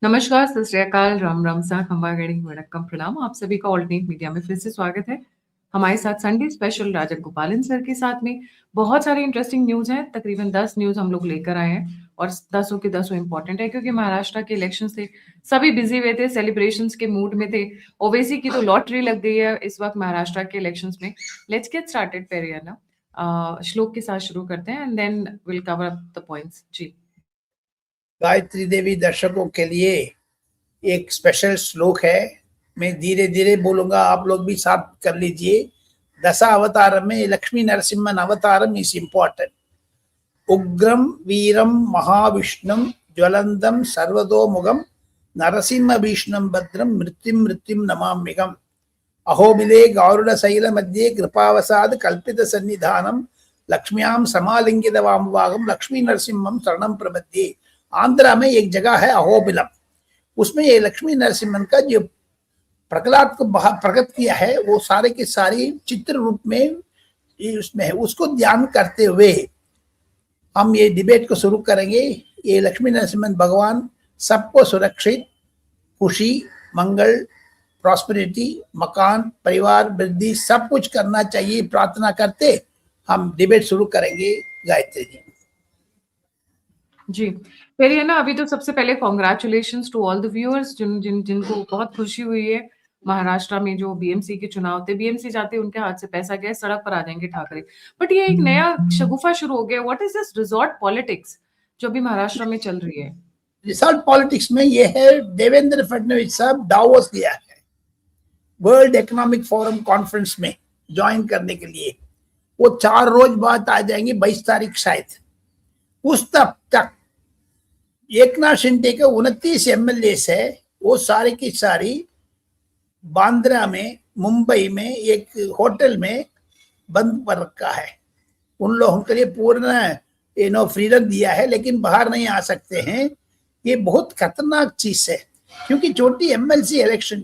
नमस्कार, सत श्री अकाल, राम राम सा, खंबा गणी वड़क्कम प्रणाम। आप सभी का ऑल्टरनेट मीडिया में फिर से स्वागत है। हमारे साथ संडे स्पेशल राजन गोपालन सर के साथ में बहुत सारे इंटरेस्टिंग न्यूज़ हैं। तकरीबन 10 न्यूज़ हम लोग लेकर आए हैं और दसों के दसों इंपॉर्टेंट है क्योंकि महाराष्ट्र के इलेक्शन थे। सभी बिजी हुए थे, सेलिब्रेशंस के मूड में थे। ओवैसी की तो लॉटरी लग गई है इस वक्त महाराष्ट्र के इलेक्शंस में। लेट्स गेट स्टार्टेड पेरियाना। श्लोक के साथ शुरू करते हैं and then will cover up the points. जी। गायत्री देवी दर्शकों के लिए एक स्पेशल श्लोक है। मैं धीरे धीरे बोलूंगा, आप लोग भी साथ कर लीजिए। दशा अवतार में लक्ष्मी नरसिम्हन अवतारम इज इम्पोर्टेंट। उग्रम वीरम महाविष्णुम ज्वलंतम सर्वतोमुखम नरसिंह भीष्णम भद्रम मृत्युम मृत्युम नमाम्यहम्। अहोबिले गौरुड़ शैल मध्ये कृपावसाद कल्पित सन्निधानम लक्ष्म्याम समालिंगित वामवागम लक्ष्मी नरसिम्हम शरणम प्रपद्ये। आंध्रा में एक जगह है अहोबिलम, उसमें ये लक्ष्मी नरसिम्हन का जो प्रहलाद को प्रकट किया है वो सारे के सारी चित्र रूप में उसमें है। उसको ध्यान करते हुए हम ये डिबेट को शुरू करेंगे। ये लक्ष्मी नरसिम्हन भगवान सबको सुरक्षित, खुशी, मंगल, प्रॉस्पेरिटी, मकान, परिवार वृद्धि सब कुछ करना चाहिए। प्रार्थना करते हम डिबेट शुरू करेंगे। गायत्री जी। जी, फिर ये ना अभी तो सबसे पहले congratulations to all the viewers जिनको बहुत खुशी हुई है। महाराष्ट्र में जो बीएमसी के चुनाव थे, बीएमसी जाते उनके हाथ से पैसा गया, सड़क पर आ जाएंगे ठाकरे। बट ये एक नया शगुफा शुरू हो गया। What is this resort politics जो अभी महाराष्ट्र में चल रही है? रिजॉर्ट पॉलिटिक्स में ये है, देवेंद्र फडणवीस साहब दावोस गया है वर्ल्ड इकोनॉमिक फोरम कॉन्फ्रेंस में ज्वाइन करने के लिए। वो 4 रोज बाद आ जाएंगे, 22 तारीख शायद। उस तक एकनाथ शिंदे के 29 एमएलए है, वो सारी की सारी बांद्रा में, मुंबई में एक होटल में बंद पर रखा है। उन लोगों के लिए पूर्ण फ्रीडम दिया है, लेकिन बाहर नहीं आ सकते हैं। ये बहुत खतरनाक चीज है, क्योंकि छोटी एमएलसी इलेक्शन,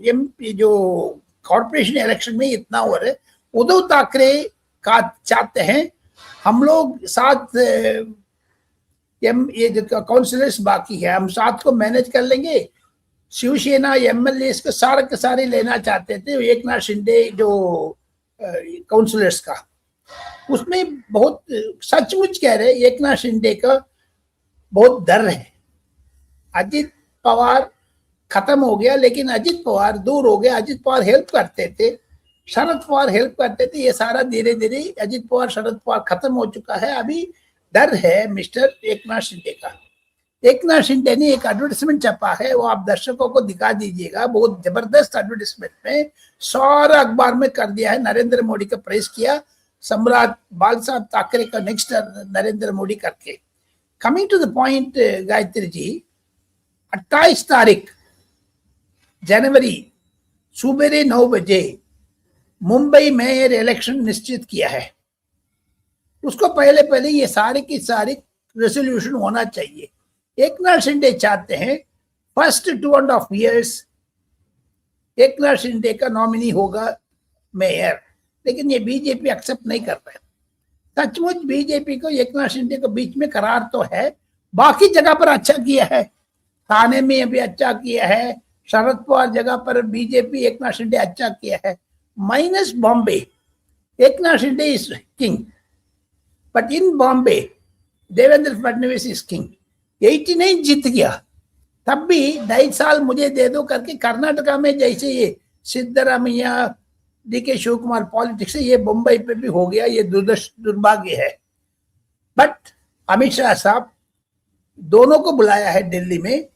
जो कॉर्पोरेशन इलेक्शन में इतना हो रहा है। उद्धव ठाकरे का चाहते हैं हम लोग साथ, ये जो काउंसिलर्स बाकी है हम साथ को मैनेज कर लेंगे। शिवसेना एमएलए के सारे लेना चाहते थे एकनाथ शिंदे जो काउंसिलर्स का। उसमें बहुत सचमुच कह रहे एकनाथ शिंदे का बहुत डर है। अजित पवार खत्म हो गया, लेकिन अजित पवार दूर हो गया। अजित पवार हेल्प करते थे, शरद पवार हेल्प करते थे। ये सारा धीरे धीरे अजित पवार शरद पवार खत्म हो चुका है। अभी डर है मिस्टर एकनाथ शिंदे का। एकनाथ शिंदे ने एक एडवर्टाइजमेंट छपा है, वो आप दर्शकों को दिखा दीजिएगा। बहुत जबरदस्त एडवर्टाइजमेंट में सारा अखबार में कर दिया है। नरेंद्र मोदी का प्रेस किया, सम्राट बाल साहब ठाकरे का नेक्स्ट नरेंद्र मोदी करके। Coming to the point Gayatri ji, 28 तारीख जनवरी सुबह 9 बजे मुंबई मेयर इलेक्शन निश्चित किया है। उसको पहले ये सारे की सारी रेजोल्यूशन होना चाहिए। एकनाथ शिंदे चाहते हैं फर्स्ट 2.5 years एकनाथ शिंदे का नॉमिनी होगा मेयर, लेकिन ये बीजेपी एक्सेप्ट नहीं कर रहा है। सचमुच बीजेपी को एकनाथ शिंदे के बीच में करार तो है, बाकी जगह पर अच्छा किया है। थाने में भी अच्छा किया है, शरद पवार जगह पर बीजेपी एकनाथ शिंदे अच्छा किया है, minus Bombay. Eknath Shinde is king, but in Bombay Devendra Fadnavis is king. 89 जीत गया, तब भी 2.5 साल मुझे दे दो करके। कर्नाटका में जैसे ये सिद्धरामैया, डीके शिव कुमार पॉलिटिक्स है, ये मुंबई पे भी हो गया। ये दुर्भाग्य है। बट अमित शाह साहब दोनों को बुलाया है दिल्ली में,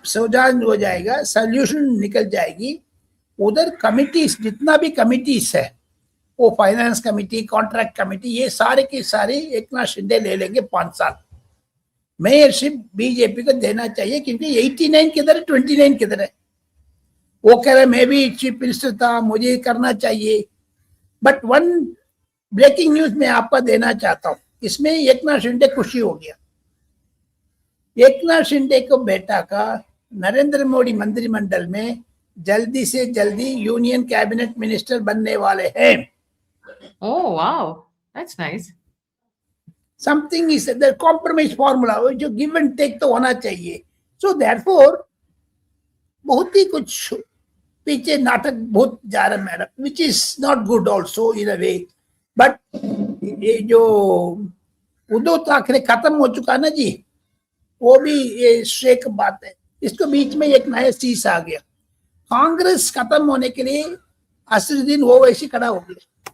समाधान हो जाएगा, सोल्यूशन निकल जाएगी। उधर कमिटीज, जितना भी कमिटीज है, वो फाइनेंस कमिटी, कॉन्ट्रैक्ट कमिटी, ये सारे के सारे एकनाथ शिंदे ले लेंगे 5 साल। मेयरशिप बीजेपी को देना चाहिए, क्योंकि 89 किधर है, 29 किधर है। वो कह रहे मैं भी चीफ मिनिस्टर था, मुझे करना चाहिए। बट वन ब्रेकिंग न्यूज मैं आपको देना चाहता हूं, इसमें एकनाथ शिंदे खुशी हो गया। एकनाथ शिंदे को बेटा का नरेंद्र मोदी मंत्रिमंडल में जल्दी से जल्दी यूनियन कैबिनेट मिनिस्टर बनने वाले हैं। Oh wow, that's nice. Something is the compromise formula, जो गिव एंड टेक तो होना चाहिए। सो देयरफॉर बहुत ही कुछ पीछे नाटक बहुत जा रहा है madam, which is not good also in a way. But ये जो उद्धव ठाकरे खत्म हो चुका ना जी, वो भी ये शेक बात है। इसको बीच में एक नया चीज आ गया, कांग्रेस खत्म होने के लिए असदुद्दीन ओवैसी खड़ा हो गया।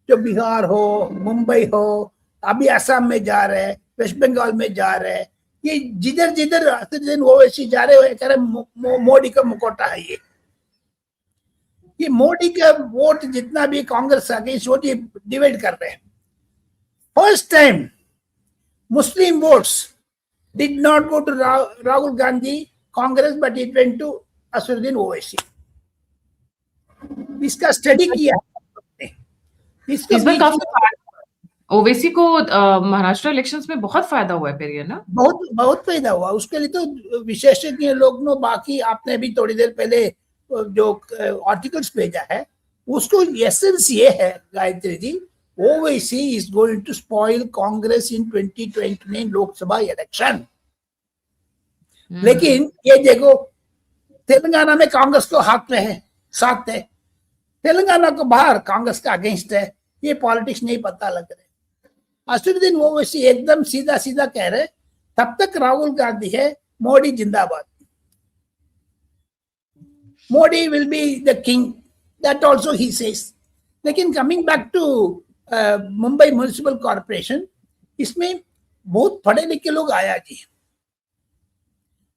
जो बिहार हो, मुंबई हो, अभी असम में जा रहे हैं, वेस्ट बंगाल में जा रहे हैं, ये जिधर जिधर असदुद्दीन ओवैसी जा रहे हो, कह रहे मोदी का मुखौटा है ये मोदी का वोट जितना भी कांग्रेस अगेंस्ट वोट ये डिवाइड कर रहे हैं। First time Muslim votes did not go to Rahul Gandhi Congress, but it went to Asaduddin Owaisi. इसका स्टडी किया है। इस बार काफी ओवैसी को महाराष्ट्र इलेक्शंस में बहुत फायदा हुआ है फिर ये ना, बहुत बहुत फायदा हुआ उसके लिए। तो विशेषज्ञ लोग नो, बाकी आपने भी थोड़ी देर पहले जो आर्टिकल्स भेजा है उसको एसेंस ये है Gayatri ji, Owaisi is going to spoil Congress in 2029 Lok Sabha election. लेकिन ये देखो तेलंगाना में कांग्रेस को हाथ में है, साथ है, तेलंगाना को बाहर कांग्रेस का अगेंस्ट है, ये पॉलिटिक्स नहीं पता लग रहे। असदुद्दीन ओवैसी एकदम सीधा सीधा कह रहे तब तक राहुल गांधी है, मोदी जिंदाबाद, Modi will be the king, that also he says. लेकिन coming back to Mumbai municipal corporation, इसमें बहुत पढ़े लिखे लोग आया जी।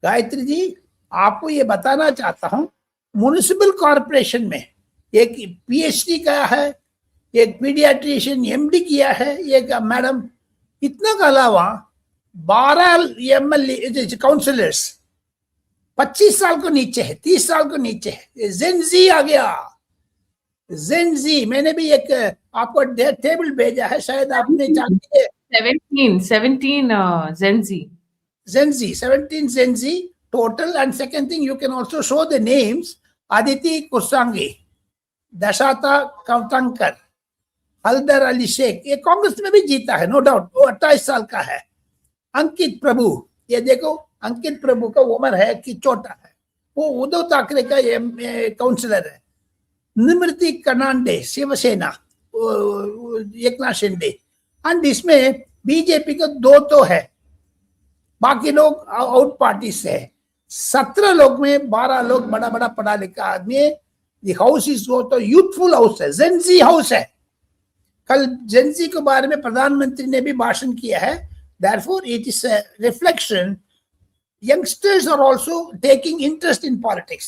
गायत्री जी आपको ये बताना चाहता हूं, म्युनिसिपल कॉर्पोरेशन में एक पीएचडी का है, एक पीडियाट्रिशियन एमडी किया है, एक मैडम, इतना का अलावा 12 एमएलए काउंसिलर्स 25 साल को नीचे है, 30 साल को नीचे है। जेनजी आ गया, जेनजी। मैंने भी एक आपको टेबल भेजा है, शायद आपने जानते हैं। 17 Zenzi total. And second thing, you can also show the names. Aditi Kursangi, Dashata Kautankar, Haldar Ali Sheikh, ये कांग्रेस में भी जीता है नो डाउट, वो 28 साल का है। अंकित प्रभु, ये देखो अंकित प्रभु का उम्र है कि छोटा है, वो उद्धव ठाकरे का काउंसिलर है। निमृति कर्नांडे शिवसेना, एकनाथ शिंदे। एंड इसमें बीजेपी का 2 तो है, बाकी लोग आउट पार्टी से है। 17 लोग में 12 लोग बड़ा बड़ा पढ़ा लिखा आदमी है। हाउस इज तो यूथफुल हाउस है, जेनजी हाउस है। कल जेनजी के बारे में प्रधानमंत्री ने भी भाषण किया है। Therefore, it is a reflection. Youngsters are also taking interest in politics.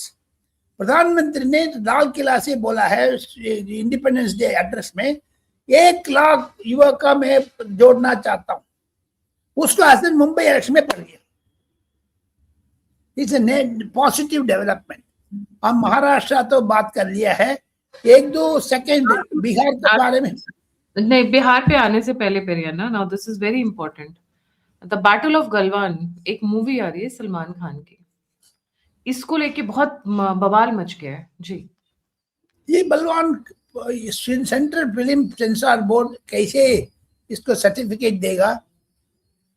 प्रधानमंत्री ने लाल किला से बोला है इंडिपेंडेंस डे एड्रेस में, 1 लाख युवा का मैं जोड़ना चाहता हूं। उसको असर मुंबई इलेक्शन में पड़ गया। It's a positive development. हम महाराष्ट्र तो बात कर लिया है, 1-2 सेकेंड बिहार के बारे में। नहीं, बिहार पे आने से पहले पेरिया ना, now this is very important. The battle of Galwan एक मूवी आ रही है सलमान खान की, इसको लेके बहुत बवाल मच गया है जी। ये बलवान सेंट्रल फिल्म सेंसर बोर्ड कैसे इसको सर्टिफिकेट देगा,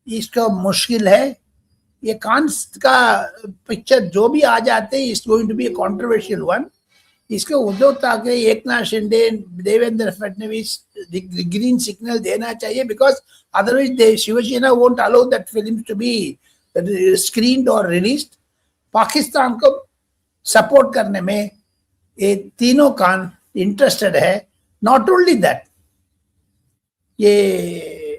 इसका मुश्किल है। ये कांस का पिक्चर जो भी आ जाते हैं, it's going to be a controversial one. इसको उद्धव ठाकरे, एकनाथ शिंदे, देवेंद्र फडणवीस ग्रीन सिग्नल देना चाहिए, because otherwise Shiv Sena won't allow that film to be screened और रिलीज्ड। पाकिस्तान को सपोर्ट करने में ये तीनों कान इंटरेस्टेड है। नॉट ओनली दैट, ये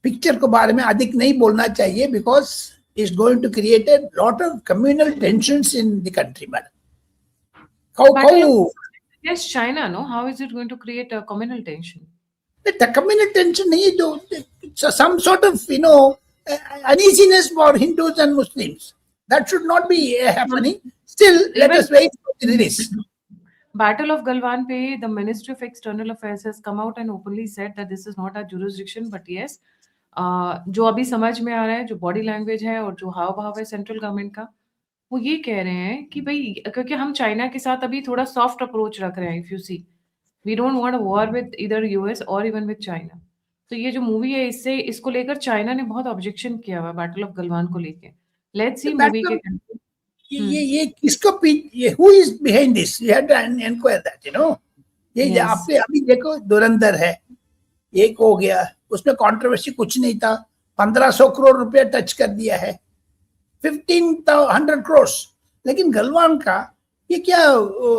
पिक्चर के बारे में अधिक नहीं बोलना चाहिए, because it's going to create a lot of communal tensions in the country. Madam Yes, China, no? How is it going to create a communal tension? The communal tension नहीं, जो some sort of uneasiness for Hindus and Muslims, that should not be happening. Still, let us wait for the release. Battle of Galwan पे the Ministry of External Affairs has come out and openly said that this is not our jurisdiction, but yes, जो अभी समझ में आ रहा है, जो body language है और जो हाव भाव है सेंट्रल गवर्नमेंट का, वो ये कह रहे हैं कि भाई क्योंकि हम चाइना के साथ अभी थोड़ा सॉफ्ट अप्रोच रख रहे हैं। If you see, we don't want a war with either US और इवन विद चाइना, तो ये जो मूवी है इससे इसको लेकर चाइना ने बहुत ऑब्जेक्शन किया हुआ बैटल ऑफ गलवान को लेके। लेट्स सी मूवी के ये किसको ये who is behind this, you have to enquire that, you know. ये यस आपके अभी देखो धुरंधर है, एक हो गया, उसमें कंट्रोवर्सी कुछ नहीं था, 1500 करोड़ रुपया टच कर दिया है, 1500 करोड़। लेकिन गलवान का ये क्या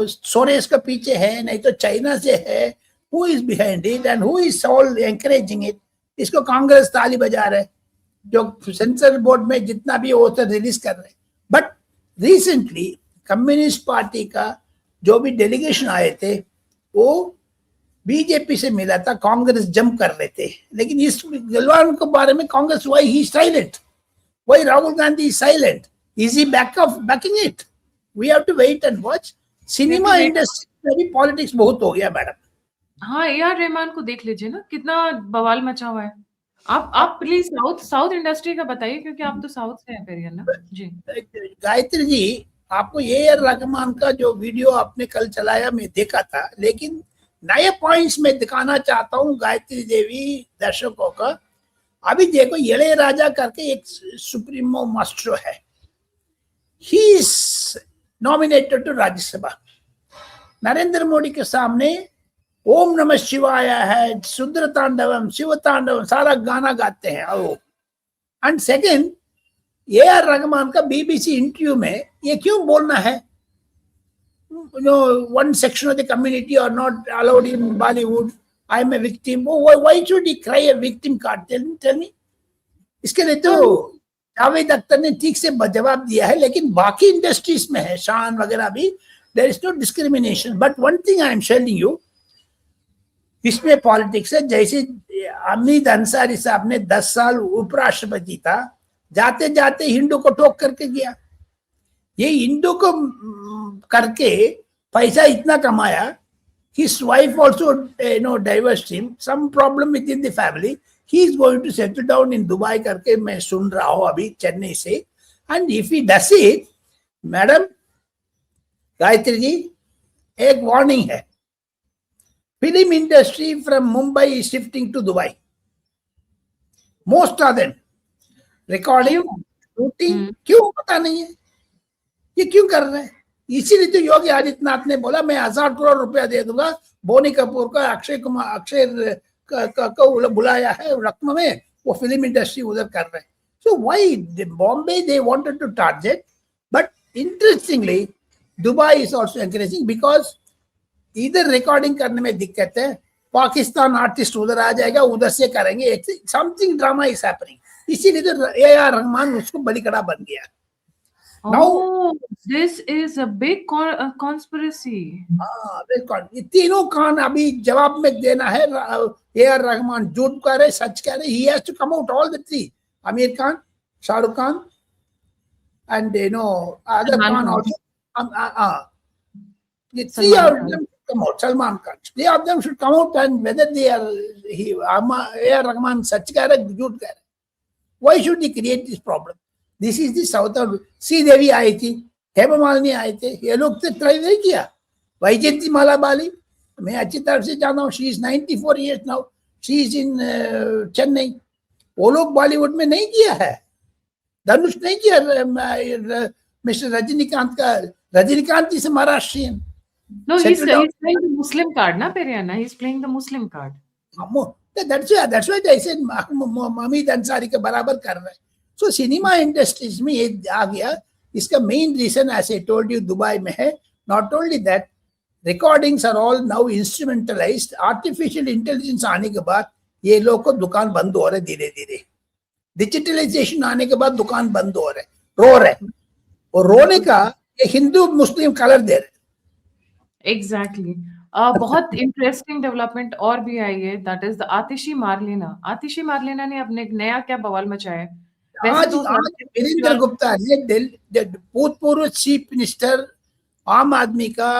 सोरेस का पीछे है, नहीं तो चाइना से है, who is behind it and who is all encouraging it? इसको कांग्रेस ताली बजा रहे, जो सेंसर बोर्ड में जितना भी वो तो रिलीज कर रहे। बट रिसेंटली कम्युनिस्ट पार्टी का जो भी डेलीगेशन आए थे वो बीजेपी से मिला था, कांग्रेस जंप कर रहे थे। लेकिन इस गलवान के बारे में Congress why he silent, why Rahul Gandhi silent, is he backing it? We have to wait and watch. Cinema industry में भी पॉलिटिक्स बहुत हो गया मैडम। हाँ, ए.आर. रहमान को देख लीजिए ना, कितना बवाल मचा हुआ है। आप प्लीज साउथ इंडस्ट्री का बताइए, क्योंकि आप तो साउथ से हैं पेरियर ना जी। गायत्री जी, आपको ए.आर. रहमान का जो वीडियो आपने कल चलाया मैं देखा था, लेकिन नए पॉइंट्स में दिखाना चाहता हूँ गायत्री देवी दर्शकों का। अभी देखो इளையराजा करके एक सुप्रीमो मास्टर है, he is nominated to Rajya Sabha. Narendra Modi के सामने ओम नमः शिवाय है, सुंदर तांडवम, शिव तांडवम, सारा गाना गाते हैं वो। And second, AR. रहमान का बीबीसी इंटरव्यू में ये क्यों बोलना है, you know, one section of the community are not allowed in Bollywood, I am a victim. Why should he cry a victim card? Tell me. इसके लिए तो जावेद अख्तर ने ठीक से जवाब दिया है, लेकिन बाकी इंडस्ट्रीज में है, शान वगैरह भी, there is no discrimination. But one thing I am telling you, इसमें पॉलिटिक्स है। जैसे अमीद अंसारी साहब ने 10 साल उपराष्ट्रपति था, जाते जाते हिंदू को ठोक करके गया। ये हिंदू को करके पैसा इतना कमाया, his wife also divorced him, some problem within the family, he is going to settle down in Dubai करके मैं सुन रहा हूँ अभी चेन्नई से। and if he does it, madam Gayatri ji एक वार्निंग है, film industry from Mumbai is shifting to Dubai, most of them recording shooting. क्यों पता नहीं है ये क्यों कर रहे हैं। इसीलिए तो योगी आदित्यनाथ ने बोला मैं 1000 करोड़ रुपया दे दूंगा, बोनी कपूर का अक्षय को बुलाया है रकम में, वो फिल्म इंडस्ट्री उधर कर रहे हैं। So why Bombay they wanted to target, but interestingly Dubai is also encouraging, because इधर रिकॉर्डिंग करने में दिक्कत है, पाकिस्तान आर्टिस्ट उधर आ जाएगा, उधर से करेंगे, समथिंग ड्रामा इज हैपनिंग। इसीलिए तो ए.आर. रहमान उसको बलिकड़ा बन गया। Now this is a big conspiracy. ये तीनों कान अभी जवाब में देना है। ए.आर. रहमान झूठ कह रहे, सच कह रहे, he has to come out, all the three, Aamir Khan, Shahrukh Khan and other Khan also, the three of them should come out, Salman Khan, three of them should come out, and whether they are A.R. Rahman सच कह रहे, झूठ कह रहे, why should they create this problem? This is the south of Sridevi आई थी, हेमा मालिनी आए थे, ये लोग तो ट्राई नहीं किया। वैजयंती माला बाली मैं अच्छी तरह से जानता हूँ, she is 94 years now, she is in Chennai. वो लोग बॉलीवुड में नहीं किया है, धनुष नहीं किया, मिस्टर रजनीकांत का, Rajinikanth is Maharashtrian. No, he's playing the Muslim card, na Periana. He's playing the Muslim card. That's why I said Hamid Ansari के बराबर कर रहे हैं। So सिनेमा इंडस्ट्रीज में ये आ गया, इसका main reason as I told you Dubai में है। Not only that, recordings are all now instrumentalized. Artificial intelligence आने के बाद ये लोग को दुकान बंद हो रहे, धीरे धीरे डिजिटलाइजेशन आने के बाद दुकान बंद हो रहे, रो रहे, और रोने का ये हिंदू मुस्लिम कलर दे रहे। एग्जैक्टली बहुत इंटरेस्टिंग डेवलपमेंट और भी आई है, दैट इज द आतिशी मारलेना। आतिशी मारलेना ने अपने एक नया क्या बवाल मचाया है। आज वीरेंद्र गुप्ता ने भूतपूर्व चीफ मिनिस्टर आम आदमी का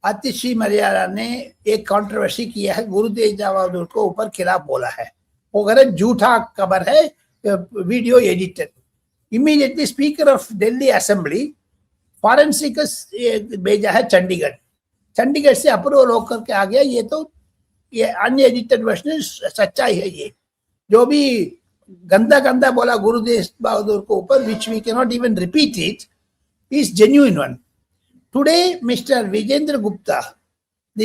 आतिशी मरियाला ने एक कंट्रोवर्सी किया है, गुरुदेव जावादुर को ऊपर खिलाफ बोला है, वो गलत झूठा खबर है, video edited. Immediately speaker of Delhi assembly forensic भेजा है चंडीगढ़, चंडीगढ़ से अप्रूवल होकर के आ गया। ये तो ये अनएडिटेड वर्जन सच्चाई है। ये जो भी गंदा गंदा बोला गुरुदेव बहादुर को ऊपर, which we can not even repeat it, is genuine one. Today mister Vijender Gupta, the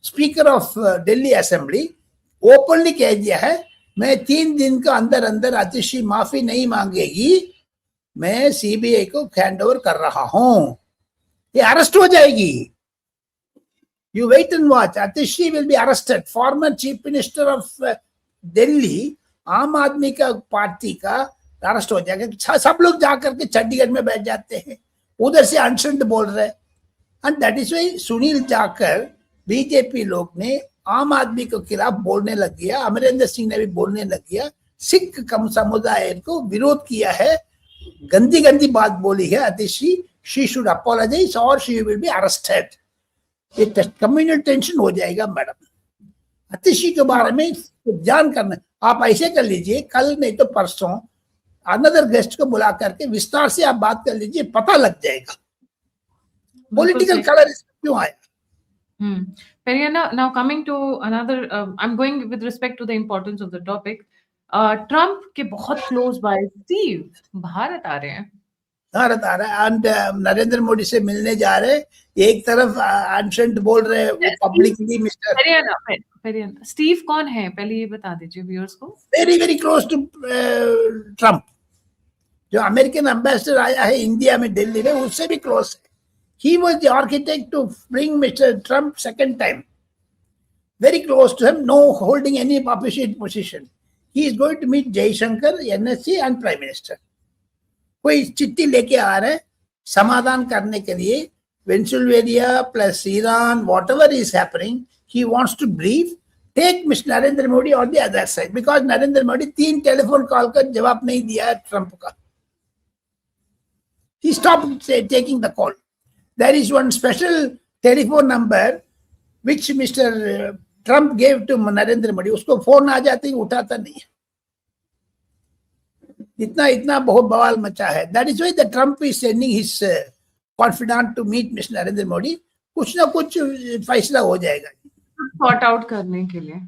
speaker of Delhi assembly, openly कह दिया है मैं 3 दिन का अंदर अंदर आतिशी माफी नहीं मांगेगी, मैं सीबीआई को हैंड ओवर कर रहा हूं, ये अरेस्ट हो जाएगी। You wait and watch, Atishi will be arrested. Former chief minister of Delhi, Aam Aadmi का पार्टी का अरेस्ट हो जाएगा। सब लोग जाकर के चंडीगढ़ में बैठ जाते हैं, उधर से अनशंट बोल रहे हैं। And that is why Sunil Jakhar BJP लोग ने आम आदमी के खिलाफ बोलने लग गया, अमरिंदर सिंह ने भी बोलने लग गया, सिख कम समुदाय को विरोध किया है, गंदी गंदी बात बोली है आतिशी, शी शुड अपोलोजाइज और शी विल बी अरेस्टेड। ये कम्युनल टेंशन हो जाएगा मैडम। आतिशी के बारे में जान करना, आप ऐसे कर लीजिए, कल नहीं तो परसों अनदर गेस्ट को बुला करके विस्तार से आप बात कर लीजिए, पता लग जाएगा पॉलिटिकल कलर इसमें क्यों आया। Periana, now coming to another, I'm going with respect to the importance of the topic. Trump के बहुत close by Steve भारत आ रहे हैं। भारत आ रहा है एंड नरेंद्र मोदी से मिलने जा रहे हैं। एक तरफ अनशंट बोल रहे हैं पब्लिकली मिस्टर पेरियाना, स्टीव कौन है पहले ये बता दीजिए व्यूअर्स को। Very very close to Trump, जो अमेरिकन एम्बेसडर आया है इंडिया में दिल्ली में, उससे भी क्लोज है। He was the architect to bring Mr. Trump second time. Very close to him, no holding any opposite position. He is going to meet Jaishankar, NSC and Prime Minister. कोई चिट्ठी लेके आ रहे हैं समाधान करने के लिए, Venezuela plus Iran, whatever is happening, he wants to brief, take Mr. Narendra Modi on the other side, because Narendra Modi 3 telephone call का जवाब नहीं दिया है ट्रम्प का। He stopped taking the call. There is one special telephone number which Mr. Trump gave to Narendra Modi. उसको phone आ जाते ही उठाता नहीं है। इतना बहुत बवाल मचा है। That is why the Trump is sending his confidant to meet Mr. Narendra Modi. कुछ ना कुछ फैसला हो जाएगा सॉर्ट आउट करने के लिए।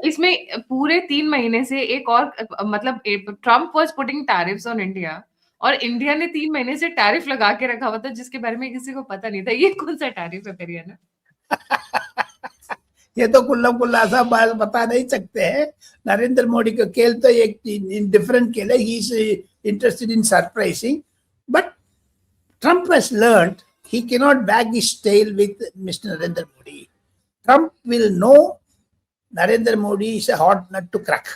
इसमें पूरे 3 महीने से एक और मतलब Trump was putting tariffs on India और इंडिया ने 3 महीने से टैरिफ लगा के रखा हुआ था जिसके बारे में किसी को पता नहीं था। ये कौन सा टैरिफ है पेरियाना? ये तो कुल्ला सा बात बता नहीं सकते हैं। नरेंद्र मोदी का खेल तो एक डिफरेंट खेल है। He is interested in surprising, but Trump has learned he cannot wag his tail with Mr. Narendra Modi. Trump will know Narendra Modi is a hot nut to crack.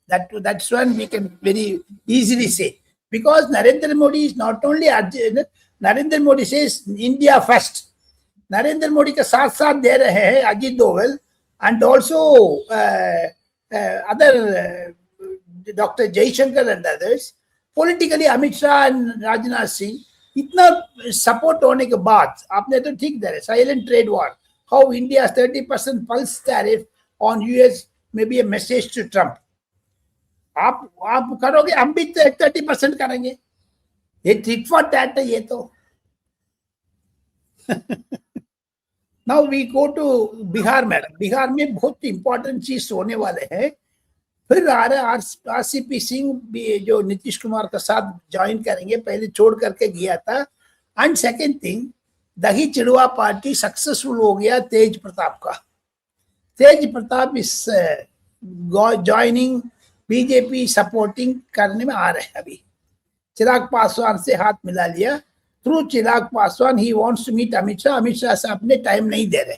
That's one we can very easily say. Because Narendra Modi is not only Narendra Modi says India first. Narendra Modi का साथ दे रहे हैं Ajit Doval and also other Dr. Jaishankar and others. Politically Amit Shah and Rajnath Singh, इतना support होने के बाद आपने तो ठीक दे रहे silent trade war, how India 30% plus tariff on US में be a message to Trump. आप करोगे, हम भी 30% करेंगे। ये टिट फॉर टैट है ये तो। Now we go to Bihar madam. Bihar में बहुत इंपॉर्टेंट चीज होने वाले हैं। फिर आ रहे आरसीपी सिंह भी जो नीतीश कुमार का साथ ज्वाइन करेंगे, पहले छोड़ करके गया था। एंड सेकेंड थिंग, दही चिड़वा पार्टी सक्सेसफुल हो गया तेज प्रताप का। तेज प्रताप इस ज्वाइनिंग बीजेपी सपोर्टिंग करने में आ रहे हैं। अभी चिराग पासवान से हाथ मिला लिया। Through Chirag Paswan he wants to meet Amit Shah. Amit Shah से अपने टाइम नहीं दे रहे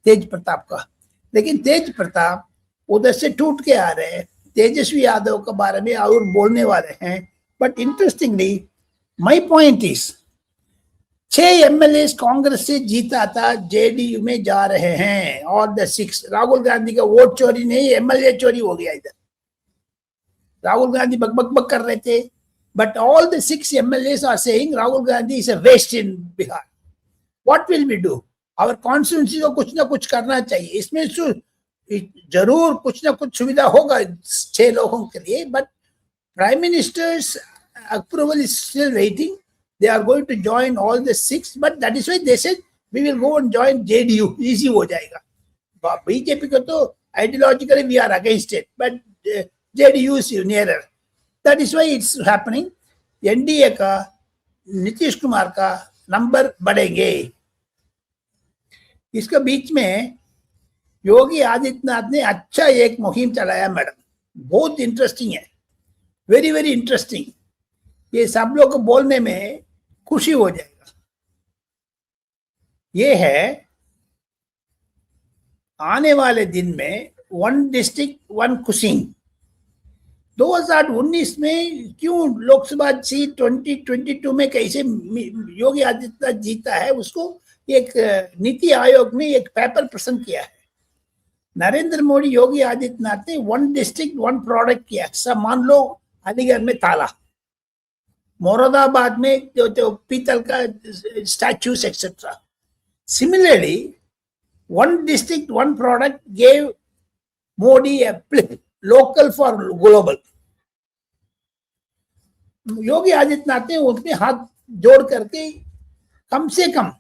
तेज प्रताप का, लेकिन तेज प्रताप उधर से टूट के आ रहे हैं। तेजस्वी यादव के बारे में और बोलने वाले हैं। But interestingly my point is 6 MLA Congress से जीता था जेडीयू में जा रहे हैं और द 6 राहुल गांधी का वोट चोरी नहीं, एमएलए चोरी हो गया इधर। राहुल गांधी बक कर रहे थे, but all the 6 MLA are saying Rahul Gandhi is a waste in Bihar. What will we do? Our constituency को कुछ ना कुछ करना चाहिए। इसमें जरूर कुछ ना कुछ सुविधा होगा 6 लोगों के लिए, but prime ministers approval is still waiting. They are going to join all the 6, but that is why they said we will go and join JDU, easy हो जाएगा। बीजेपी को तो ideologically we are against it, but JDU is nearer, that is why it's happening. NDA का, नीतीश कुमार का number बढ़ेंगे। इसके बीच में योगी आदित्यनाथ ने अच्छा एक मुहिम चलाया मैडम, बहुत इंटरेस्टिंग है, वेरी वेरी इंटरेस्टिंग। ये सब लोग को बोलने में खुशी हो जाएगा। ये है आने वाले दिन में वन डिस्ट्रिक्ट वन कुसिंग। 2019 में क्यों लोकसभा सीट 2022 में कैसे योगी आदित्यनाथ जीता है, उसको एक नीति आयोग ने एक पेपर प्रेजेंट किया है। नरेंद्र मोदी योगी आदित्यनाथ ने वन डिस्ट्रिक्ट वन प्रोडक्ट किया। सब मान लो अलीगढ़ में ताला, मोरादाबाद में जो पीतल का statues etcetera. Similarly one district one product gave Modi a local for global. Yogi Adityanath ने उनके हाथ जोड़ करके कम से कम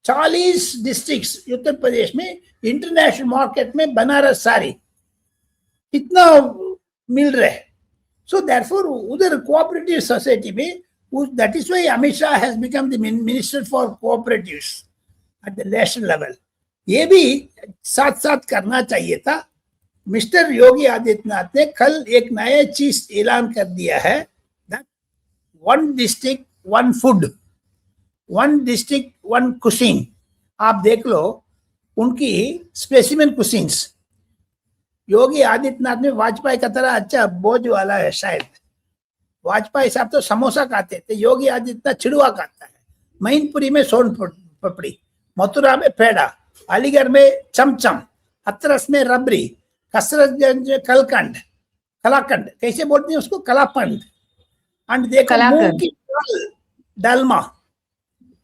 40 डिस्ट्रिक्ट्स उत्तर प्रदेश में इंटरनेशनल मार्केट में बनारस साड़ी कितना मिल रहा है। सो देयरफॉर उधर कोऑपरेटिव सोसाइटी में, that is why Amit Shah has become the minister for cooperatives at the national level. ये भी साथ साथ करना चाहिए था। मिस्टर योगी आदित्यनाथ ने कल एक नया चीज ऐलान कर दिया है, that one district one food, one district one cuisine. आप देख लो उनकी स्पेसिमेन कुसिंग्स। योगी आदित्यनाथ में वाजपेयी का तरह अच्छा बोझ वाला है शायद। वाजपेयी साहब तो समोसा खाते थे, योगी आदित्यनाथ चिड़ुआ खाता है। मैनपुरी में सोन पपड़ी, मथुरा में पेड़ा, अलीगढ़ में चमचम, हथरस में रबड़ी, कसरतगंज में कलाकंड कैसे बोलते हैं उसको, कलापंड। एंड देखो मूंग की डालमा,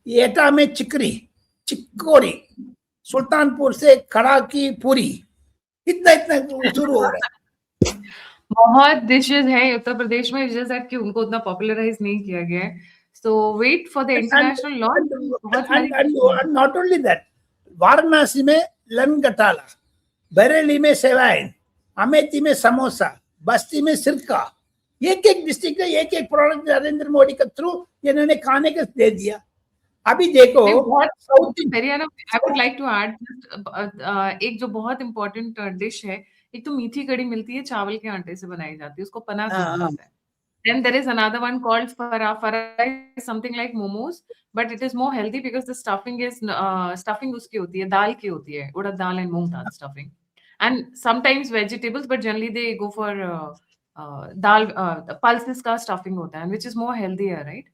एटा में चिकरी, चिकोरी, सुल्तानपुर से कड़ा की पूरी, इतना शुरू हो रहा है। बहुत डिशेस हैं उत्तर प्रदेश में, जैसा कि उनको उतना पॉपुलराइज नहीं किया गया है। So wait for the international launch. And not only that, Varanasi में लनगटाला, बरेली में सेवाइन, अमेठी में समोसा, बस्ती में सिरका। एक एक डिस्ट्रिक्ट में एक एक प्रोडक्ट नरेंद्र मोदी के थ्रू इन्होंने खाने का दे दिया। अभी देखो Haryana, I would like to add एक जो बहुत इंपॉर्टेंट डिश है, एक तो मीठी कड़ी मिलती है, चावल के आटे से बनाई जाती है, उसको पना कहा जाता है। Then there is another one called farah. Farah is something like momos, but it is more healthy because the stuffing is stuffing उसकी होती है, दाल की होती है, उड़द दाल and moong dal stuffing, and sometimes vegetables, but generally they go for dal pulses का stuffing होता है, which is more healthier, right?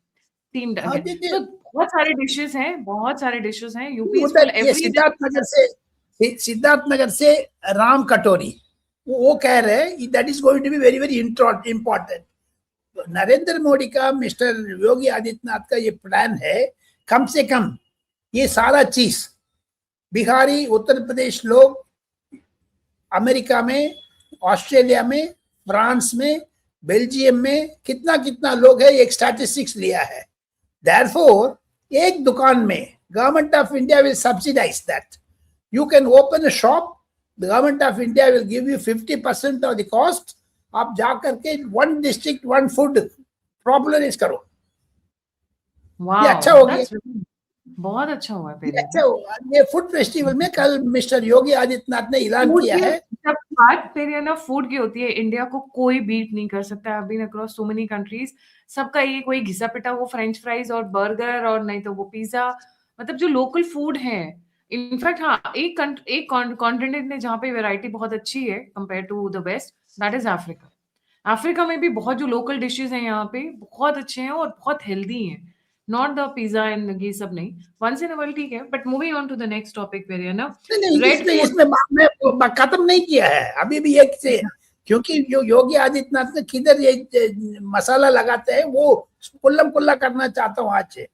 Steamed again. So बहुत सारे dishes हैं UP is full every Siddharthnagar से राम कटोरी, वो कह रहे हैं that is going to be very very important. Narendra Modi का, मिस्टर योगी आदित्यनाथ का ये प्लान है, कम से कम ये सारा चीज बिहारी, उत्तर प्रदेश लोग अमेरिका में, ऑस्ट्रेलिया में, फ्रांस में, बेल्जियम में कितना लोग है, एक स्टैटिस्टिक्स लिया है। देयरफॉर एक दुकान में government of India will subsidize that. You can open a shop, the government of India will give you 50% of the cost. आप जाकर के one district one food popularize करो। wow, ये अच्छा हो गया, बहुत अच्छा हुआ। अच्छा हुआ। ये फूड फेस्टिवल में कल मिस्टर योगी आदित्यनाथ ने ऐलान किया है। जब बात फिर ना फूड की होती है, इंडिया को कोई बीट नहीं कर सकता। I been across so many countries, सबका ये कोई घिसा पिटा वो फ्रेंच फ्राइज और बर्गर और नहीं तो वो पिज्जा, मतलब जो लोकल फूड है। इनफैक्ट हाँ, एक कॉन्टिनेंट ने जहाँ पे वैरायटी बहुत अच्छी है compare to the West, that is Africa. Africa में भी बहुत जो लोकल डिशेज हैं यहाँ पे बहुत अच्छे हैं और बहुत हेल्दी हैं। नॉट द पिज्जा एंड ये सब नहीं, वंस इन अ व्हाइल ठीक है, but moving on to the next topic very है ना। इसमें मैं खत्म नहीं किया है अभी भी एक से, क्योंकि जो योगी आदित्यनाथ ने किधर ये मसाला लगाते हैं वो कुल्ला करना चाहता हूँ। आज से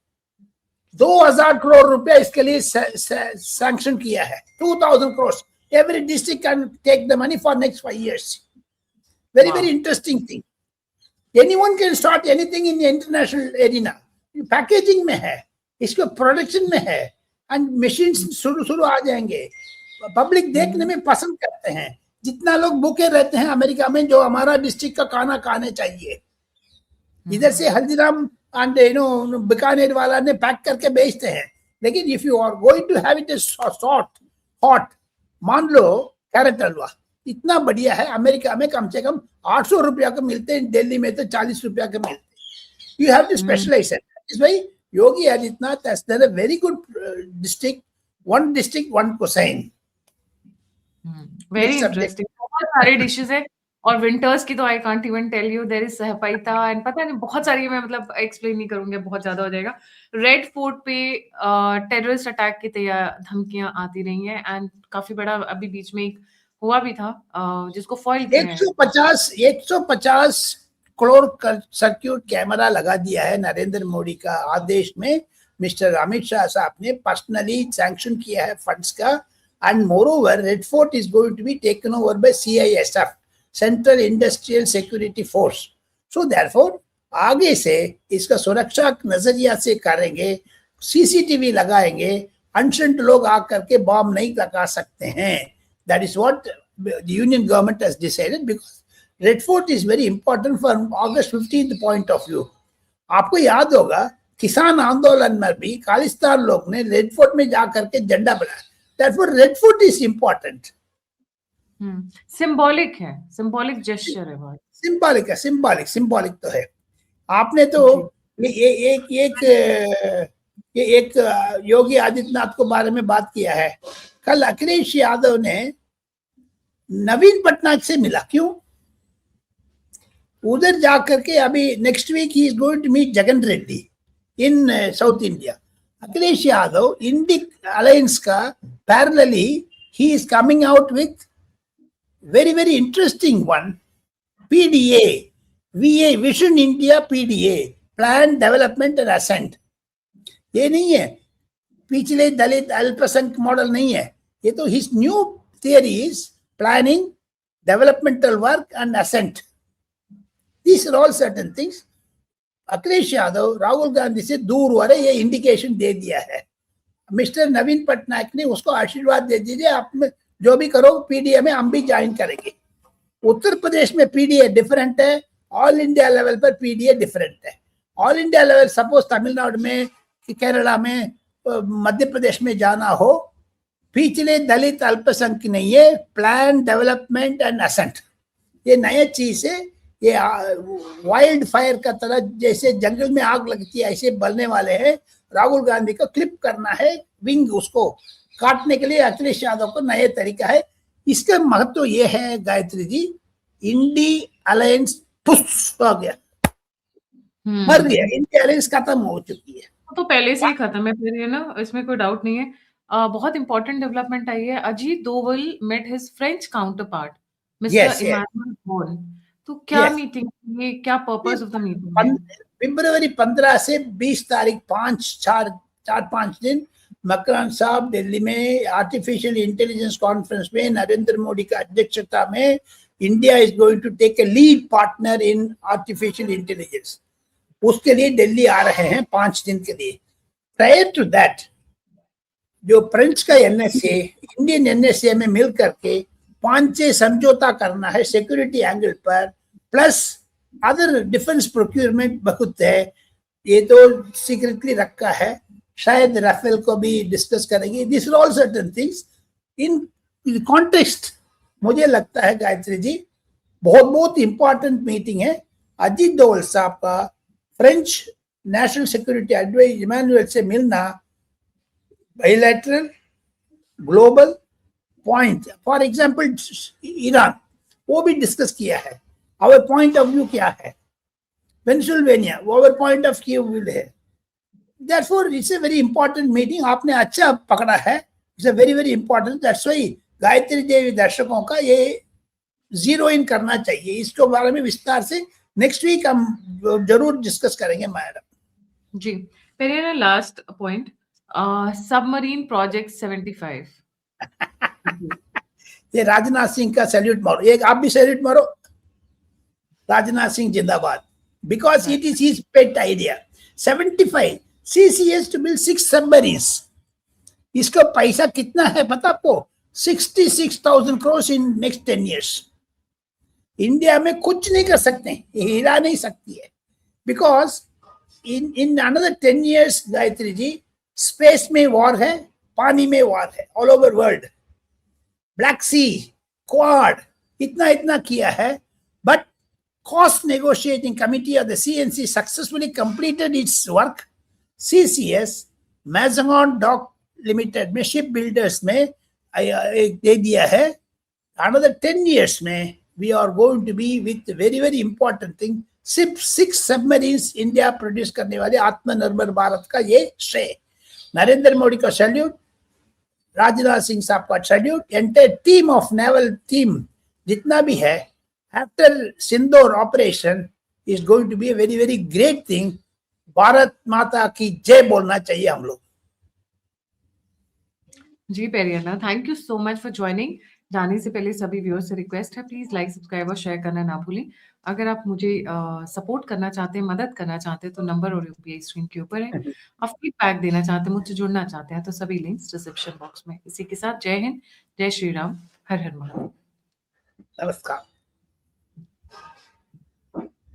2000 करोड़ रुपया इसके लिए सैंक्शन किया है। 2000 crore, every district can take the money for next 5 years। Very very interesting thing. Anyone can start anything in international arena. Packaging में है, इसको प्रोडक्शन में है, एंड मशीन शुरू आ जाएंगे। पब्लिक देखने में पसंद करते हैं। जितना लोग भूखे रहते हैं अमेरिका में, जो हमारा डिस्ट्रिक्ट का खाना खाने चाहिए, इधर से हल्दीराम एंड बीकानेर वाला ने पैक करके बेचते हैं, लेकिन if you are going to have it short hot, मान लो कैरेट हलवा इतना बढ़िया है, अमेरिका में कम से कम 800 रुपया का मिलते हैं, दिल्ली में तो 40 रुपया का मिलते हैं। You have to specialize it. भाई Yogi Adityanath has done a very good district, one cuisine. Very interesting. बहुत सारे डिशेस है, और विंटर्स की तो I can't even tell you, there is सहपाइता एंड पता नहीं बहुत सारी, मैं मतलब एक्सप्लेन नहीं करूंगी, बहुत ज्यादा हो जाएगा। रेड फोर्ट पे टेररिस्ट अटैक की धमकियां आती रही हैं, एंड काफी बड़ा अभी बीच में एक हुआ भी था जिसको फॉइल किया है। 150 करोड़ सर्क्यूट कैमरा लगा दिया है नरेंद्र मोदी का आदेश में। मिस्टर अमित शाह साहब ने पर्सनली सैंक्शन किया है फंड्स का। And moreover Red Fort is going to be taken over by CISF, central industrial security force. So therefore आगे से इसका सुरक्षा नजरिया से करेंगे, CCTV लगाएंगे, अनशंट लोग आकर के बॉम्ब नहीं लगा सकते हैं। That is what the union government has decided, because Red Fort is very important for August 15th point of view. आपको याद होगा किसान आंदोलन में भी खालिस्तान लोग ने रेड फोर्ट में जाकर के झंडा बनाया। Therefore, Red Fort is important. Symbolic है, सिंबॉलिक जेस्चर है बहुत। सिंबॉलिक है, सिंबॉलिक तो है। आपने तो एक योगी आदित्यनाथ को बारे में बात किया है। कल अखिलेश यादव ने नवीन पटनायक से मिला, क्यों? उधर जाकर के अभी next week he is going to meet Jagan Reddy in South India. Akhilesh Yadav INDI alliance का parallelly he is coming out with very interesting one, PDA, VA, Vision India PDA, Plan Development and Ascent। ये नहीं है पिछले दलित अल्पसंख्यक मॉडल नहीं है, ये तो his new theory is planning, developmental work and ascent. These are all certain things. Akhilesh Yadav Rahul Gandhi से दूर हो रहे, ये इंडिकेशन दे दिया है। मिस्टर नवीन पटनायक ने उसको आशीर्वाद दे दीजिए, आप जो भी करो PDA में हम भी ज्वाइन करेंगे। उत्तर प्रदेश में PDA डिफरेंट है, ऑल इंडिया लेवल पर PDA डिफरेंट है। All India level suppose Tamil Nadu में, केरला में, मध्य प्रदेश में जाना हो, पिछले दलित अल्पसंख्यक नहीं है, प्लान डेवलपमेंट एंड असेंट, ये नया चीज है। ये वाइल्ड फायर का तरह जैसे जंगल में आग लगती है ऐसे बढ़ने वाले हैं। राहुल गांधी को क्लिप करना है, विंग उसको काटने के लिए अखिलेश यादव को नया तरीका है। इसका महत्व ये है गायत्री जी, इंडी अलायंस हो गया, मर गया, इंडी अलायंस खत्म हो चुकी है। तो पहले से ही खत्म है फिर, ये ना, इसमें कोई डाउट नहीं है। बहुत इंपॉर्टेंट डेवलपमेंट आई है। Ajit Doval met his French counterpart mister Emmanuel Bonne. तो क्या मीटिंग, ये क्या पर्पस ऑफ द मीटिंग? फरवरी 15 से 20 तारीख 4-5 दिन मकरान साहब दिल्ली में आर्टिफिशियल इंटेलिजेंस कॉन्फ्रेंस में नरेंद्र मोदी का अध्यक्षता में India is going to take a lead partner in artificial intelligence. उसके लिए दिल्ली आ रहे हैं 5 दिन के लिए। प्रायर टू दैट जो फ्रेंच का NSA इंडियन NSA में मिल करके 5-6 समझौता करना है सिक्योरिटी एंगल पर, प्लस अदर डिफेंस प्रोक्योरमेंट बहुत है, ये तो सीक्रेटली रखा है। शायद राफेल को भी डिस्कस करेंगे। This are all certain things in context. मुझे लगता है गायत्री जी बहुत इंपॉर्टेंट मीटिंग है। अजीत डोवल साहब का French national security adviser Emmanuel से मिलना bilateral global point, for example Iran, वो भी डिस्कस किया है। आवर पॉइंट ऑफ व्यू क्या है, Pennsylvania our point of view है। Therefore, it's a very important meeting. आपने अच्छा पकड़ा है, it's a very important. That's why Gayatri Devi दर्शकों का ये जीरो इन करना चाहिए। इसके बारे में विस्तार से नेक्स्ट वीक हम जरूर डिस्कस करेंगे मैडम जी। फिर लास्ट पॉइंट, सबमरीन प्रोजेक्ट 75। ये राजनाथ सिंह का सैल्यूट मारो, एक आप भी सैल्यूट मारो। राजनाथ सिंह जिंदाबाद, because it is his pet idea. 75 CCS to build 6 submarines. इसका पैसा कितना है पता आपको? 66,000 crores in next 10 years. India में कुछ नहीं कर सकते, हिला नहीं सकती है, because in another 10 years Gayatri ji, space में वॉर है, पानी में वॉर है, all over world, black sea, quad, इतना इतना किया है, but cost negotiating committee of the CNC successfully completed its work. CCS Mazagon Dock Limited में शिप बिल्डर्स में दे दिया है. Another 10 years में we are going to be with very very important thing, 6 submarines India produce करने वाले आत्मनिर्भर भारत का ये श्रेय. नरेंद्र मोदी का सैल्यूट, राजनाथ सिंह साहब का salute, entire team of naval team जितना भी है. After Sindoor operation is going to be a very very great thing. Bharat माता की जय बोलना चाहिए हम लोग. जी Periyana, thank you so much for joining. जाने से पहले सभी व्यूअर्स से रिक्वेस्ट है, प्लीज लाइक सब्सक्राइब और शेयर करना ना भूलें. अगर आप मुझे सपोर्ट करना चाहते हैं, मदद करना चाहते हैं, तो नंबर और यूपीआई स्क्रीन के ऊपर है. आप फीडबैक देना चाहते हैं, मुझसे जुड़ना चाहते हैं, तो सभी लिंक्स डिस्क्रिप्शन बॉक्स में. इसी के साथ जय हिंद, जय श्री राम, हर हर महादेव. नमस्कार.